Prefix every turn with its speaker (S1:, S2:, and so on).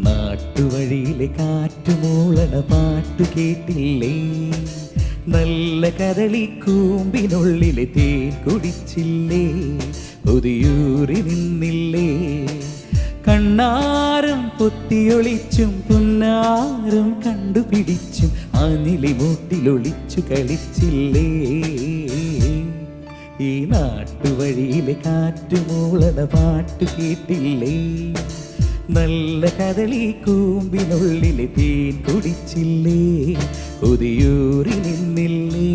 S1: നാട്ടുവഴിയിലെ കാറ്റുമൂളണ പാട്ടു കേട്ടില്ലേ? നല്ല കദളിക്കൂമ്പിനുള്ളിലെ തേൻ കുടിച്ചില്ലേ? പുതിയൂറി നിന്നില്ലേ? കണ്ണാരം പൊത്തിയൊളിച്ചും പുന്നാരം കണ്ടുപിടിച്ചും അനിലി മൂട്ടിലൊളിച്ചു കളിച്ചില്ലേ? ഈ നാട്ടുവഴിയിലെ കാറ്റുമൂളണ പാട്ടു കേട്ടില്ലേ? നല്ല കദളിക്കൂമ്പിനുള്ളിലെ തേൻ കുടിച്ചില്ലേ? പുതിയൂറി നിന്നില്ലേ?